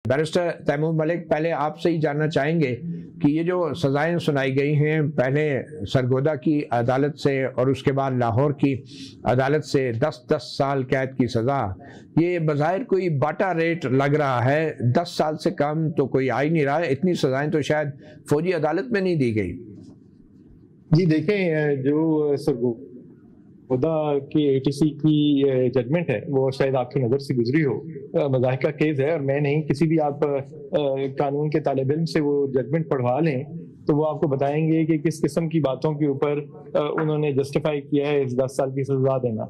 Barrister Timur ملک، پہلے آپ سے ہی جاننا چاہیں گے کہ یہ جو سزائیں سنائی گئی ہیں، پہلے سرگودا کی عدالت سے اور اس کے بعد لاہور کی عدالت سے 10 سال قید کی سزا، یہ بظاہر کوئی باٹا ریٹ لگ رہا ہے، 10 سال سے کم تو کوئی آ ہی نہیں رہا ہے، اتنی سزائیں تو شاید فوجی عدالت میں نہیں دی گئی۔ جی دیکھیں، جو سرگودا کی ATC کی ججمنٹ ہے وہ شاید آپ کی نظر سے گزری ہو، مضحکہ خیز ہے، اور میں نہیں، کسی بھی آپ قانون کے طالب علم سے وہ ججمنٹ پڑھوا لیں تو وہ آپ کو بتائیں گے کہ کس قسم کی باتوں کے اوپر انہوں نے جسٹیفائی کیا ہے اس 10 سال کی سزا دینا۔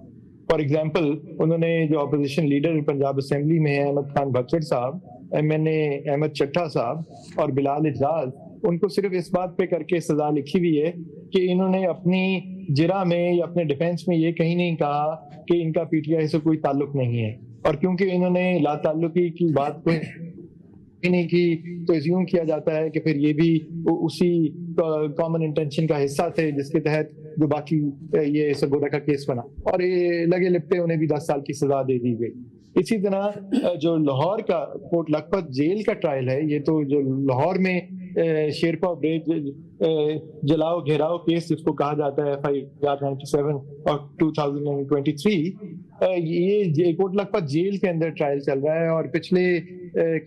فار ایگزامپل، انہوں نے جو اپوزیشن لیڈر پنجاب اسمبلی میں ہیں احمد خان بھچڑ صاحب، MNA احمد چٹھا صاحب اور بلال اجلاس، ان کو صرف اس بات پہ کر کے سزا لکھی ہوئی ہے کہ انہوں نے اپنی جرح میں یا اپنے ڈیفینس میں یہ کہیں نہیں کہا کہ ان کا PTI سے کوئی تعلق نہیں ہے، اور کیونکہ انہوں نے لا تعلقی کی بات کو نہیں کی تو ایزیوم کیا جاتا ہے کہ پھر یہ بھی اسی کامن انٹینشن کا حصہ تھے جس کے تحت جو باقی یہ سرگودا کا کیس بنا، اور یہ لگے لپٹے انہیں بھی 10 سال کی سزا دے دی گئی۔ اسی طرح جو لاہور کا کوٹ لکھپت جیل کا ٹرائل ہے، یہ تو جو لاہور میں شیرپا بریج جلاؤ گھیراؤ کیس جس کو کہا جاتا ہے FIR 97 اور 2023، یہ کوٹ لکھپت جیل کے اندر ٹرائل چل رہا ہے، اور پچھلے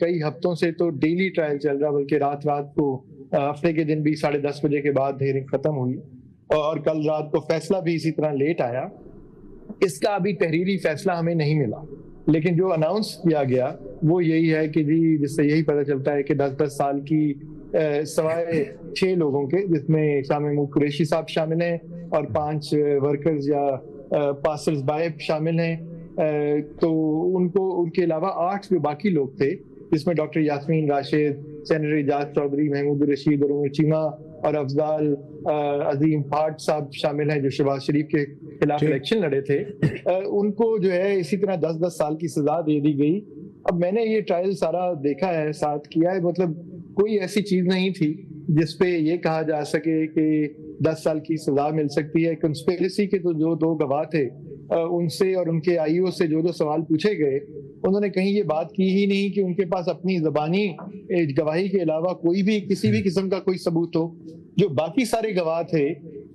کئی ہفتوں سے تو ڈیلی ٹرائل چل رہا ہے، بلکہ رات کو ہفتے کے دن بھی 10:30 بجے کے بعد ہیئرنگ ختم ہوئی، اور کل رات کو فیصلہ بھی اسی طرح لیٹ آیا۔ اس کا ابھی تحریری فیصلہ ہمیں نہیں ملا، لیکن جو اناؤنس کیا گیا وہ یہی ہے کہ جی، جس سے یہی پتہ چلتا ہے کہ 10 سال کی سوائے 6 لوگوں کے، جس میں شاہ محمود قریشی صاحب شامل ہیں اور 5 ورکرز یا پاسرز بائی شامل ہیں، تو ان کے علاوہ 8 جو باقی لوگ تھے، جس میں ڈاکٹر یاسمین راشد، سینیٹر اعجاز چودھری، محمود رشید اور چیمہ اور افضال عظیم بھاٹ صاحب شامل ہیں جو شہباز شریف کے خلاف الیکشن لڑے تھے، ان کو جو ہے اسی طرح 10 سال کی سزا دے دی گئی۔ اب میں نے یہ ٹرائل سارا دیکھا ہے، ساتھ کیا ہے، مطلب کوئی ایسی چیز نہیں تھی جس پہ یہ کہا جا سکے کہ 10 سال کی سزا مل سکتی ہے۔ کنسپیریسی کے تو جو 2 گواہ تھے، ان سے اور ان کے IO سے جو سوال پوچھے گئے، انہوں نے کہیں یہ بات کی ہی نہیں کہ ان کے پاس اپنی زبانی گواہی کے علاوہ کوئی بھی کسی بھی قسم کا کوئی ثبوت ہو۔ جو باقی سارے گواہ تھے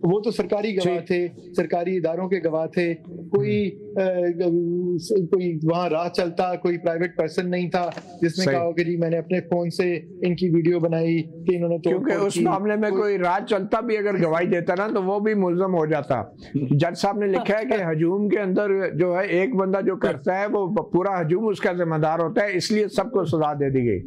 وہ تو سرکاری گواہ تھے، سرکاری اداروں کے گواہ تھے، کوئی وہاں راہ چلتا کوئی پرائیویٹ پرسن نہیں تھا جس نے کہا کہ جی میں نے اپنے فون سے ان کی ویڈیو بنائی کہ انہوں نے، کیونکہ اس معاملے میں کوئی راہ چلتا بھی اگر گواہی دیتا نا تو وہ بھی ملزم ہو جاتا۔ جج صاحب نے لکھا ہے کہ ہجوم کے اندر جو ہے ایک بندہ جو کرتا ہے وہ پورا ہجوم اس کا ذمہ دار ہوتا ہے، اس لیے سب کو سزا دے دی گئی۔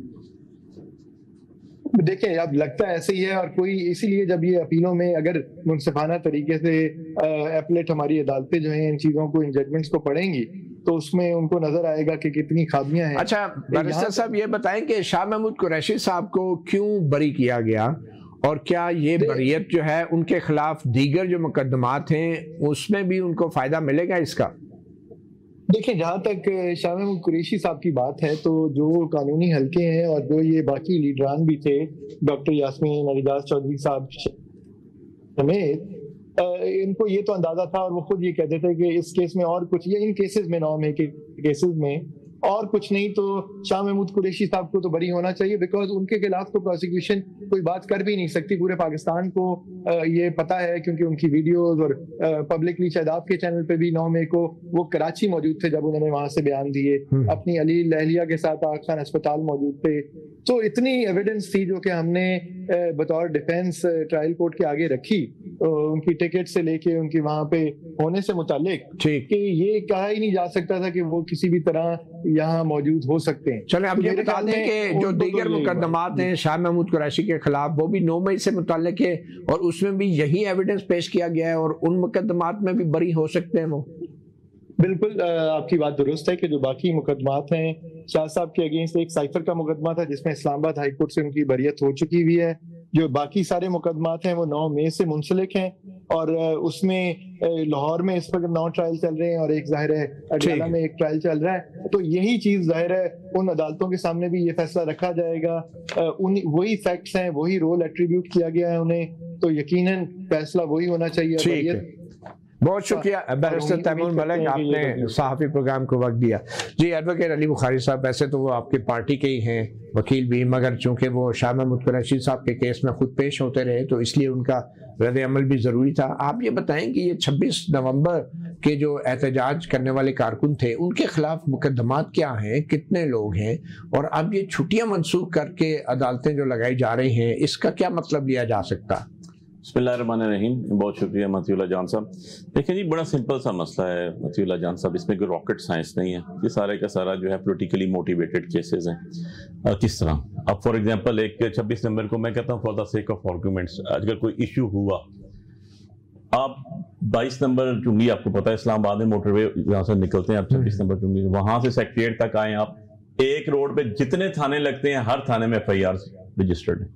دیکھیں، اب لگتا ہے ایسے ہی ہے، اور کوئی اسی لیے جب یہ اپیلوں میں اگر منصفانہ طریقے سے ایپلیٹ ہماری عدالتیں جو ہیں ان چیزوں کو، ان ججمنٹس کو پڑھیں گی تو اس میں ان کو نظر آئے گا کہ کتنی خامیاں ہیں۔ اچھا بیرسٹر صاحب یہ بتائیں کہ شاہ محمود قریشی صاحب کو کیوں بری کیا گیا، اور کیا یہ بریت جو ہے ان کے خلاف دیگر جو مقدمات ہیں اس میں بھی ان کو فائدہ ملے گا اس کا؟ دیکھیں، جہاں تک شاہ محمود قریشی صاحب کی بات ہے تو جو قانونی حلقے ہیں اور جو یہ باقی لیڈران بھی تھے، ڈاکٹر یاسمین اور اعجاز چودھری صاحب سمیت، ان کو یہ تو اندازہ تھا، اور وہ خود یہ کہتے تھے کہ اس کیس میں اور کچھ، یہ ان کیسز میں 9 میں کے کیسز میں اور کچھ نہیں تو شاہ محمود قریشی صاحب کو تو بری ہونا چاہیے، بیکاز ان کے خلاف تو پروسیکیوشن کوئی بات کر بھی نہیں سکتی۔ پورے پاکستان کو یہ پتا ہے، کیونکہ ان کی ویڈیوز اور پبلکلی شاید آپ کے چینل پہ بھی 9 مئی کو وہ کراچی موجود تھے جب انہوں نے وہاں سے بیان دیے، اپنی علی لہلیہ کے ساتھ آغا خان اسپتال موجود تھے، تو اتنی ایویڈنس تھی جو کہ ہم نے بطور ڈیفینس ٹرائل کورٹ کے آگے رکھی، ان کی ٹکٹ سے لے کے ان کی وہاں پہ ہونے سے متعلق، کہ یہ کہا ہی نہیں جا سکتا تھا کہ وہ کسی بھی طرح یہاں موجود ہو سکتے ہیں۔ چلیں اب یہ بتا دیں کہ جو دیگر مقدمات ہیں شاہ محمود قریشی کے خلاف وہ بھی 9 مئی سے متعلق ہے، اور اس میں بھی یہی ایویڈنس پیش کیا گیا ہے، اور ان مقدمات میں بھی بری ہو سکتے ہیں وہ؟ بالکل آپ کی بات درست ہے کہ جو باقی مقدمات ہیں، شاہ صاحب کے اگینسٹ ایک سائفر کا مقدمہ تھا جس میں اسلام آباد ہائی کورٹ سے ان کی بریت ہو چکی ہوئی ہے۔ جو باقی سارے مقدمات ہیں وہ 9 مئی سے منسلک ہیں، اور اس میں لاہور میں اس وقت 9 ٹرائل چل رہے ہیں، اور ایک ظاہر ہے اڈیالہ میں ایک ٹرائل چل رہا ہے۔ تو یہی چیز ظاہر ہے ان عدالتوں کے سامنے بھی یہ فیصلہ رکھا جائے گا، وہی فیکٹس ہیں، وہی رول ایٹریبیوٹ کیا گیا ہے انہیں، تو یقیناً فیصلہ وہی ہونا چاہیے۔ بہت شکریہ بیرسٹر تیمور ملک، آپ نے صحافی پروگرام کو وقت دیا. جی ایڈوکیٹ علی بخاری صاحب، ویسے تو وہ آپ کی پارٹی کے ہی ہیں وکیل بھی، مگر چونکہ وہ شاہ محمود قریشی صاحب کے کیس میں خود پیش ہوتے رہے تو اس لیے ان کا رد عمل بھی ضروری تھا. آپ یہ بتائیں کہ یہ 26 نومبر کے جو احتجاج کرنے والے کارکن تھے ان کے خلاف مقدمات کیا ہیں، کتنے لوگ ہیں، اور اب یہ چھٹیاں منسوخ کر کے عدالتیں جو لگائی جا رہی ہیں اس کا کیا مطلب لیا جا سکتا؟ بسم اللہ الرحمن الرحیم. بہت شکریہ مطیع اللہ جان صاحب. دیکھیں جی، بڑا سمپل سا مسئلہ ہے مطیع اللہ جان صاحب، اس میں کوئی راکٹ سائنس نہیں ہے. یہ سارے کا سارا جو ہے پولیٹیکلی موٹیویٹڈ کیسز ہیں. کس طرح اب فار ایگزامپل ایک 26 نومبر کو میں کہتا ہوں for the sake of arguments اگر کوئی ایشو ہوا، آپ 22 نمبر چونگی، آپ کو پتا ہے اسلام آباد میں موٹر وے جہاں سے نکلتے ہیں آپ 26 نمبر چونگی، وہاں سے سیکریٹریٹ تک آئیں آپ، ایک روڈ پہ جتنے تھانے لگتے ہیں ہر تھانے میں FIR رجسٹرڈ ہیں.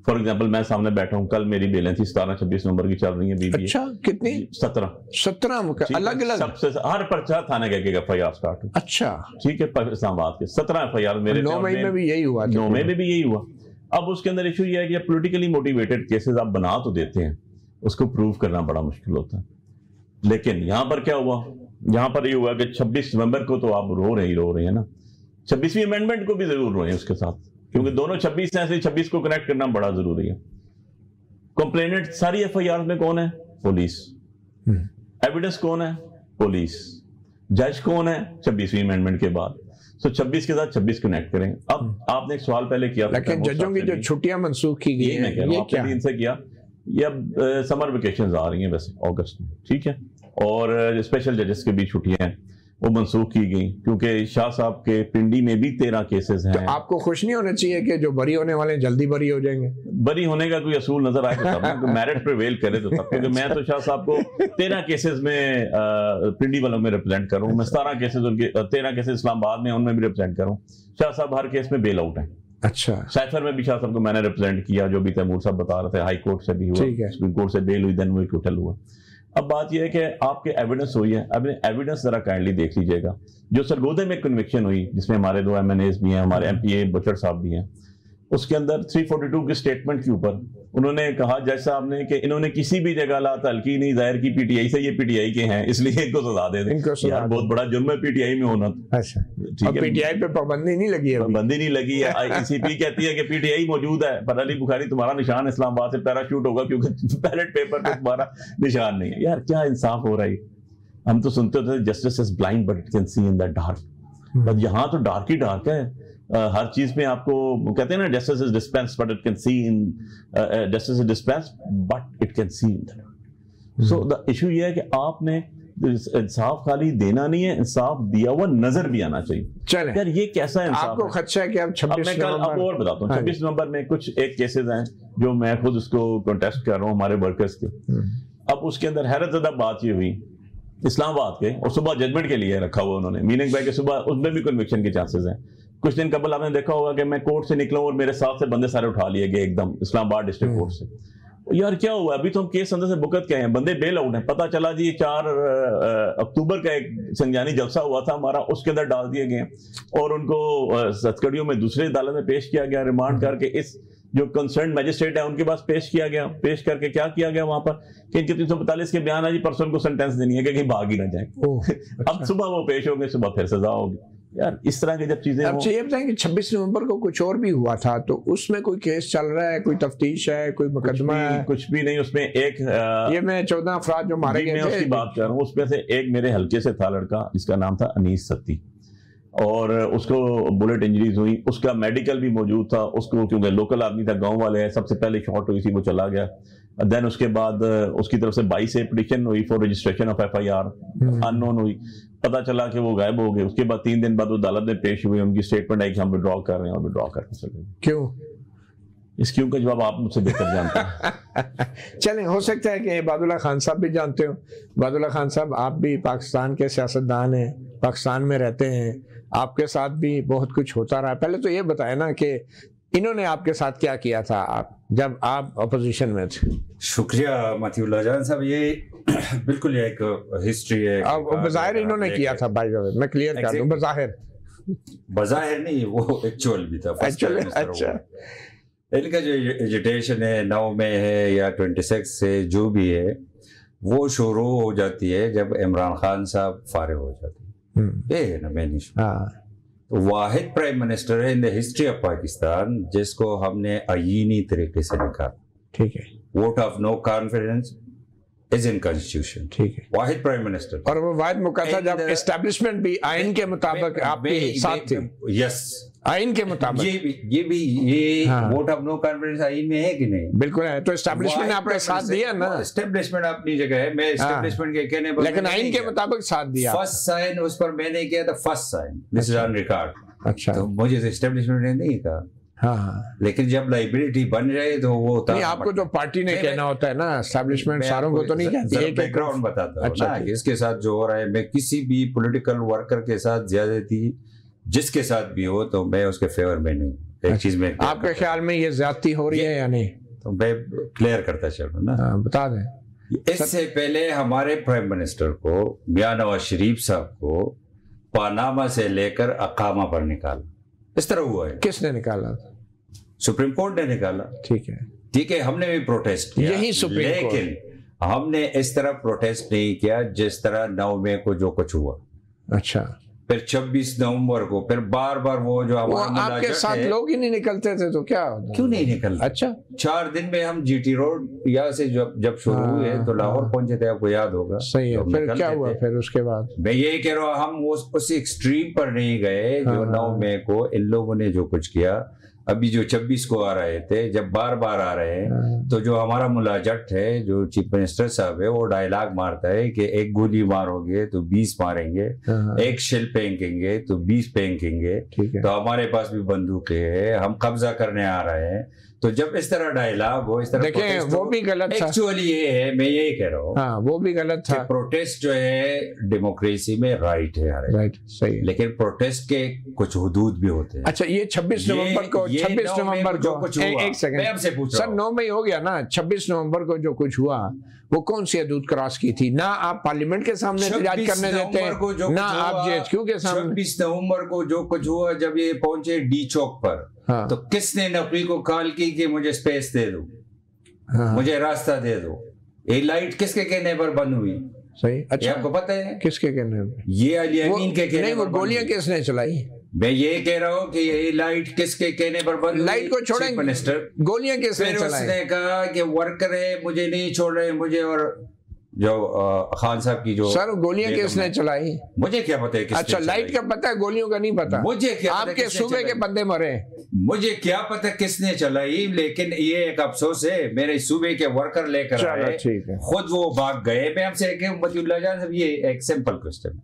فار ایگزامپل میں سامنے بیٹھا ہوں، کل میری بیلیں تھی 17-26 نمبر کی چل رہی ہیں. اچھا، کتنی؟ 17 الگ الگ سب سے ہر پرچہ تھانے کا ایک FIR سٹارٹ. اچھا ٹھیک ہے، اسلام آباد کے 17 FIR میرے 9 مئی میں بھی یہی ہوا. 9 مئی میں بھی یہی ہوا. اب اس کے اندر ایشو یہ ہے کہ پولیٹیکلی موٹیویٹڈ کیسز آپ بنا تو دیتے ہیں، اس کو پروف کرنا بڑا مشکل ہوتا ہے. لیکن یہاں پر کیا ہوا؟ یہاں پر یہ ہوا کہ 26 نومبر کو تو آپ رو رہے ہیں نا، 26ویں امینڈمنٹ کو بھی ضرور روئیں اس کے ساتھ، کیونکہ دونوں 26 ہیں، 26 کو کنیکٹ کرنا بڑا ضروری ہے. کمپلیننٹ ساری FIR میں کون ہے؟ پولیس. ایویڈنس کون ہے؟ پولیس. جج کون ہے؟ 26ویں امینڈمنٹ کے بعد. سو 26 کے ساتھ 26 کنیکٹ کریں. اب آپ نے ایک سوال پہلے کیا تھا، لیکن ججوں کی جو چھٹیاں منسوخ کی گئی ہیں یہ کیا ان سے کیا؟ یہ اب سمر ویکیشنز آ رہی ہیں ویسے اگست میں، ٹھیک ہے، اور اسپیشل ججز کے بھی چھٹیاں ہیں وہ منسوخ کی گئی کیونکہ شاہ صاحب کے پنڈی میں بھی 13 کیسز ہیں. آپ کو خوش نہیں ہونا چاہیے کہ جو بری ہونے والے جلدی بری ہو جائیں گے؟ بری ہونے کا کوئی اصول نظر آئے تو تب میرٹ پریویل کرے تو تب، کیونکہ میں تو شاہ صاحب کو 13 کیسز میں پنڈی والوں میں ریپرزینٹ کروں، میں 17 کیسز ان کے 13 کیسز اسلام آباد میں ان میں بھی ریپرزینٹ کروں. شاہ صاحب ہر کیس میں بیل آؤٹ ہیں. اچھا، سائفر میں بھی شاہ صاحب کو میں نے ریپرزینٹ کیا، جو بھی تیمور صاحب بتا رہے تھے، ہائی کورٹ سے بھی ہوا، سپریم کورٹ سے بیل ہوئی، دین وہ ایکوٹل ہوا. اب بات یہ ہے کہ آپ کے ایویڈنس ہوئی ہے، اب ایویڈنس ذرا کائنڈلی دیکھ لیجئے گا. جو سرگودے میں کنوکشن ہوئی جس میں ہمارے 2 MNAs بھی ہیں، ہمارے MPA بچر صاحب بھی ہیں، اس کے اندر 342 کی سٹیٹمنٹ کے اوپر انہوں نے کہا جج صاحب نے کہ انہوں نے کسی بھی جگہ لا تعلقی نہیں ظاہر کی PTI سے، یہ PTI کے ہیں اس لیے ان کو سزا دے دیں. یار بہت بڑا جرم ہے PTI میں ہونا. اچھا، اور PTI پہ پابندی نہیں لگی ہے؟ پابندی نہیں لگی ہے. ICP کہتی ہے کہ PTI موجود ہے، پر علی بخاری تمہارا نشان اسلام آباد سے پیراشوٹ ہوگا کیونکہ بیلٹ پیپر پہ تمہارا نشان نہیں ہے. یار کیا انصاف ہو رہا ہے. ہم تو سنتے ہوتے ہیں justice is blind but it can see in the dark, but یہاں تو ڈارک ہی ڈارک ہے. ہر چیز میں آپ کو کہتے ہیں نا justice is dispense but it can see in, justice is dispense but it can see in. So the issue یہ ہے کہ آپ نے انصاف خالی دینا نہیں ہے، انصاف دیا ہوا نظر بھی آنا چاہیے. چلیں یار یہ کیسا انصاف ہے؟ آپ کو خدشہ ہے کہ اب 26 نومبر، اب اور بتاتا ہوں 26 نومبر میں کچھ ایک کیسز ہیں جو میں خود اس کو کنٹیسٹ کر رہا ہوں ہمارے ورکرز کے. اب اس کے اندر حیرت زدہ بات یہ ہوئی اسلام آباد کے، اور صبح ججمنٹ کے لیے رکھا ہوا انہوں نے، میننگ بائی کہ صبح اس میں بھی کنوکشن کے چانسز ہیں. کچھ دن قبل آپ نے دیکھا ہوگا کہ میں کورٹ سے نکلا ہوں اور میرے ساتھ سے بندے سارے اٹھا لیے گئے ایک دم اسلام آباد ڈسٹرکٹ کورٹ سے. یار کیا ہوا؟ ابھی تو ہم کیس اندر سے بکت کے ہیں، بندے بیل آؤٹ ہیں. پتہ چلا جی 4 اکتوبر کا ایک سنجانی جلسہ ہوا تھا ہمارا، اس کے اندر ڈال دیے گئے اور ان کو ستکڑیوں میں دوسرے عدالت میں پیش کیا گیا، ریمانڈ کر کے اس جو کنسرنڈ میجسٹریٹ ہے ان کے پاس پیش کیا گیا. پیش کر کے کیا کیا گیا وہاں پر کہ ان کے 342 کے بیان ہے جی پرسوں کو سینٹینس دینی ہے کہ کہیں بھاگ ہی نہ جائیں. اب صبح وہ پیش ہو گئے، صبح پھر سزا ہوگی. یار اس طرح کی جب چیزیں اب یہ بتائیں کہ 26 نومبر کو کچھ اور بھی ہوا تھا، تو اس میں کوئی کیس چل رہا ہے، کوئی تفتیش ہے، کوئی مقدمہ ہے؟ کچھ بھی نہیں. اس میں ایک یہ میں 14 افراد جو مارے گئے تھے، میں اس کی بات کر رہا ہوں. اس میں سے ایک میرے حلقے سے تھا لڑکا جس کا نام تھا انیس ستی، اور اس کو بلٹ انجریز ہوئی. اس کا میڈیکل بھی موجود تھا. اس کو کیونکہ لوکل آدمی تھا، گاؤں والے ہیں، سب سے پہلے شارٹ ہوئی تھی، وہ چلا گیا. دین اس کے بعد اس کی طرف سے 22 سے پٹیشن ہوئی فور رجسٹریشن آف FIR، ان نون ہوئی. پتا چلا کہ وہ غائب ہو گئے. اس کے بعد 3 دن بعد وہ عدالت میں پیش ہوئے، ان کی اسٹیٹمنٹ آئی کہ ہم وڈرا کر رہے ہیں، اور وڈرا کر کے چلے گئے. کیوں؟ اس کیوں کا جواب آپ مجھ سے بہتر جانتے ہیں. چلیں، ہو سکتا ہے کہ عباد اللہ خان صاحب بھی جانتے ہو. عباد اللہ خان صاحب، آپ بھی پاکستان کے سیاستدان ہیں، پاکستان میں رہتے ہیں، آپ کے ساتھ بھی بہت کچھ ہوتا رہا. پہلے تو یہ بتائیں نا کہ انہوں نے آپ کے ساتھ کیا کیا تھا جب آپ اپوزیشن میں تھے؟ شکریہ مطیع اللہ جان صاحب. یہ بالکل ایک ہسٹری ہے. بظاہر انہوں نے کیا تھا، بھائی میں کلیئر کر دوں، بظاہر نہیں، وہ ایکچوئل بھی تھا. اچھا، ان کا جو ایجوٹیشن ہے 9 میں ہے یا 26 سے جو بھی ہے، وہ شروع ہو جاتی ہے جب عمران خان صاحب فارغ ہو جاتے ہیں. یہ ہے نا مین ایشو. واحد پرائم منسٹر ہے ان دا ہسٹری آف پاکستان جس کو ہم نے آئینی طریقے سے نکالا. ٹھیک ہے. Vote of no confidence is in constitution. ٹھیک ہے. واحد پرائم منسٹر. اور وہ واحد موقع تھا جب اسٹیبلشمنٹ بھی آئین کے مطابق آپ کے ساتھ تھی. یس, آئین کے مطابق. یہ ووٹ آف نو کانفیڈنس آئین میں ہے کہ نہیں؟ بالکل ہے. تو اسٹیبلشمنٹ نے آپ کا ساتھ دیا نا. اسٹیبلشمنٹ اپنی جگہ ہے, میں اسٹیبلشمنٹ کے کہنے پر, لیکن آئین کے مطابق ساتھ دیا. فرسٹ سائن اس پر میں نے کیا تھا, first sign, this is on record. اچھا. تو مجھے تو اسٹیبلشمنٹ نے نہیں کہا. ہاں, لیکن جب لائبلٹی بن جائے تو وہ نہیں, آپ کو تو پارٹی نے کہنا ہوتا ہے نا, اسٹیبلشمنٹ ساروں کو تو نہیں کہتی. بیک گراؤنڈ بتاتا ہوں نا کہ اس کے ساتھ جو ہو رہا ہے, میں کسی بھی پولیٹیکل ورکر کے ساتھ زیادتی جس کے ساتھ بھی ہو تو میں اس کے فیور میں نہیں. ایک چیز میں آپ کے خیال میں یہ زیادتی ہو رہی ہے یا نہیں؟ تو میں کلیئر کرتا چلوں نا, بتا دیں. اس سے پہلے ہمارے پرائم منسٹر کو میاں نواز شریف صاحب کو پاناما سے لے کر اقامہ پر نکالا. اس طرح ہوا ہے. کس نے نکالا تھا؟ سپریم کورٹ نے نکالا. ٹھیک ہے. ٹھیک ہے, ہم نے بھی پروٹیسٹ کیا, یہی سپریم کورٹ. لیکن ہم نے اس طرح پروٹیسٹ نہیں کیا جس طرح 9 مئی کو جو کچھ ہوا. اچھا. پھر 26 نومبر کو پھر بار بار وہ جو آپ کے ساتھ لوگ ہی نہیں نکلتے تھے تو کیا کیوں نہیں نکلتے؟ اچھا. 4 دن میں ہم جی ٹی روڈ یہاں سے جب شروع ہوئے تو لاہور پہنچے تھے, آپ کو یاد ہوگا. صحیح ہے. پھر کیا ہوا پھر اس کے بعد؟ میں یہی کہہ رہا ہوں, ہم اس ایکسٹریم پر نہیں گئے جو 9 مئی کو ان لوگوں نے جو کچھ کیا. ابھی جو 26 کو آ رہے تھے, جب بار بار آ رہے ہیں تو جو ہمارا ملا جٹ ہے, جو چیف منسٹر صاحب ہے, وہ ڈائلاگ مارتا ہے کہ ایک گولی مارو گے تو 20 ماریں گے, ایک شیل پھینکیں گے تو 20 پھینکیں گے. تو ہمارے پاس بھی بندوقیں ہیں, ہم قبضہ کرنے آ رہے ہیں. تو جب اس طرح ڈائلاگ ہو, اس طرح دیکھیں وہ بھی غلط تھا. ایکچولی یہ ہے, میں یہی کہہ رہا ہوں, ہاں وہ بھی غلط تھا. پروٹیسٹ جو ہے ڈیموکریسی میں رائٹ ہے, رائٹ, صحیح, لیکن پروٹیسٹ کے کچھ حدود بھی ہوتے ہیں. اچھا, یہ 26 نومبر کو ایک سیکنڈ سر, 9 مئی ہو گیا نا, 26 نومبر کو جو کچھ ہوا وہ کون سی حدود کراس کی تھی؟ نہ آپ پارلیمنٹ کے سامنے احتجاج کرنے دیتے ہیں, نہ آپ جے ایچ کیو کے سامنے. 26 نومبر کو جو کچھ ہوا, جب یہ پہنچے ڈی چوک پر, تو کس نے نقوی کو کال کی کہ مجھے سپیس دے دو, مجھے راستہ دے دو؟ یہ لائٹ کس کے کہنے پر بند ہوئی؟ صحیح. اچھا, آپ کو پتہ ہے کس کے کہنے پر؟ یہ علی امین کے کہنے پر. گولیاں کس نے چلائی؟ میں یہ کہہ رہا ہوں کہ یہ لائٹ کس کے کہنے پر بند ہوئی؟ لائٹ کو چھوڑیں, منسٹر گولیاں کس نے چلائی؟ اس نے کہا کہ ورکر ہے, مجھے نہیں چھوڑ رہے, مجھے اور جو خان صاحب کی جو سر گولیاں کس نے چلائی؟ مجھے کیا پتہ ہے. اچھا, لائٹ کا پتہ ہے, گولیوں کا نہیں پتہ. مجھے کیا, آپ کے صوبے کے بندے مرے, مجھے کیا پتہ کس نے چلائی. لیکن یہ ایک افسوس ہے, میرے صوبے کے ورکر لے کر آئے, خود وہ بھاگ گئے. میں آپ سے متی اللہ جان صاحب, یہ ایک سمپل کوسچن,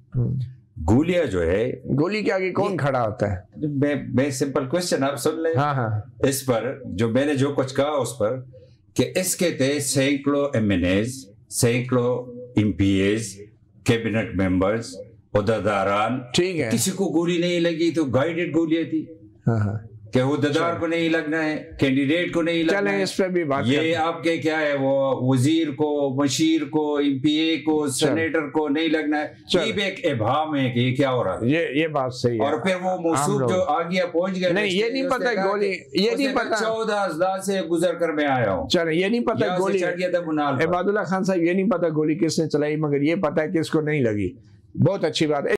گولیاں جو ہے, گولی کے آگے کون کھڑا ہوتا ہے؟ میں سمپل کوسچن آپ سن لیں اس پر, جو میں نے جو کچھ کہا اس پر, کہ اس کے تھے سینکڑوں ایم این ایز, سینکڑوں MPAs, cabinet members, عہدیداران. ٹھیک ہے, کسی کو گولی نہیں لگی تو گائیڈڈ گولیاں تھی کہ عہدیدار کو نہیں لگنا ہے, کینڈیڈیٹ کو نہیں لگنا ہے. اس پہ بھی بات, یہ آپ کے کیا ہے, وہ وزیر کو, مشیر کو, ایم پی اے کو, سینیٹر کو نہیں لگنا ہے. یہ بھی ایک ابہام ہے کہ یہ کیا ہو رہا ہے. یہ بات صحیح ہے. اور پھر وہ موصوف جو آگیا پہنچ گئے, نہیں یہ نہیں پتا گولی, یہ نہیں پتا 14 اضلاع سے گزر کر میں آیا ہوں. چلیں, یہ نہیں پتا گولی, عباد اللہ خان صاحب یہ نہیں پتا گولی کس نے چلائی, مگر یہ پتا ہے کس کو نہیں لگی. بہت اچھی بات ہے.